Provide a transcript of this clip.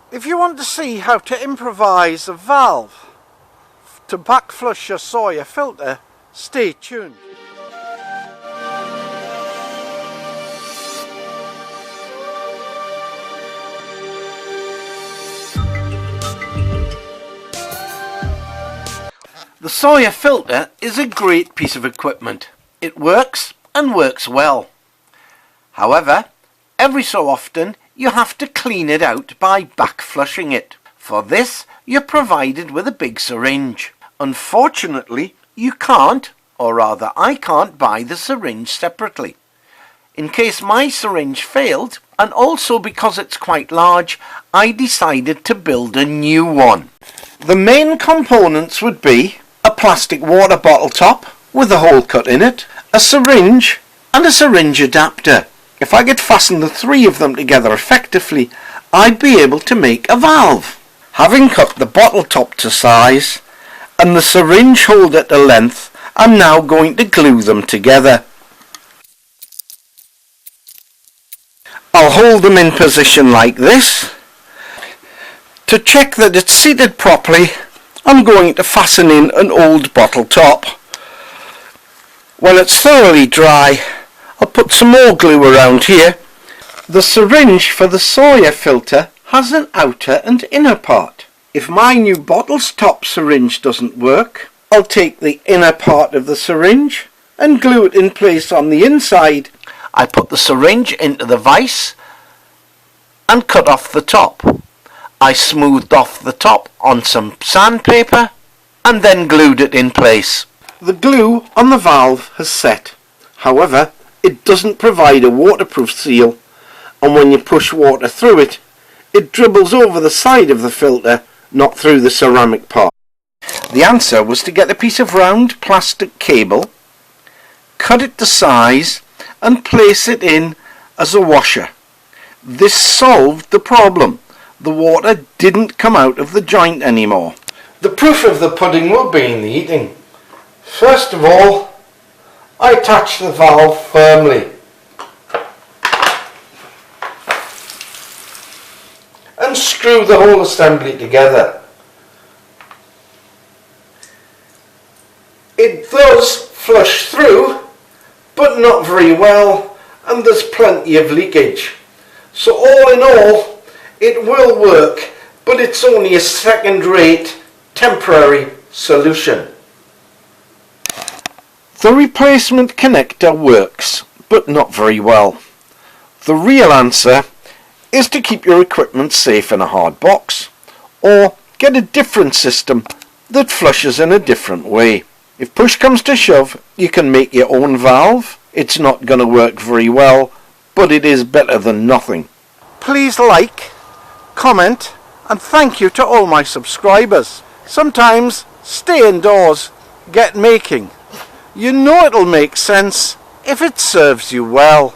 If you want to see how to improvise a valve to backflush your Sawyer filter, stay tuned. The Sawyer filter is a great piece of equipment. It works and works well. However, every so often you have to clean it out by backflushing it. For this, you're provided with a big syringe. Unfortunately, you can't, or rather I can't buy the syringe separately. In case my syringe failed, and also because it's quite large, I decided to build a new one. The main components would be a plastic water bottle top with a hole cut in it, a syringe and a syringe adapter. If I could fasten the three of them together effectively, I'd be able to make a valve. Having cut the bottle top to size and the syringe holder to length, I'm now going to glue them together. I'll hold them in position like this. To check that it's seated properly, I'm going to fasten in an old bottle top. When it's thoroughly dry, I'll put some more glue around here. The syringe for the Sawyer filter has an outer and inner part. If my new bottle's top syringe doesn't work, I'll take the inner part of the syringe and glue it in place on the inside. I put the syringe into the vise and cut off the top. I smoothed off the top on some sandpaper and then glued it in place. The glue on the valve has set. However, it doesn't provide a waterproof seal, and when you push water through it, it dribbles over the side of the filter, not through the ceramic part. The answer was to get a piece of round plastic cable, cut it to size and place it in as a washer. This solved the problem. The water didn't come out of the joint anymore. The proof of the pudding will be in the eating. First of all, I attach the valve firmly and screw the whole assembly together. It does flush through, but not very well, and there's plenty of leakage. So all in all, it will work, but it's only a second-rate, temporary solution. The replacement connector works, but not very well. The real answer is to keep your equipment safe in a hard box, or get a different system that flushes in a different way. If push comes to shove, you can make your own valve. It's not going to work very well, but it is better than nothing. Please like, comment and thank you to all my subscribers. Sometimes stay indoors, get making. You know it'll make sense if it serves you well.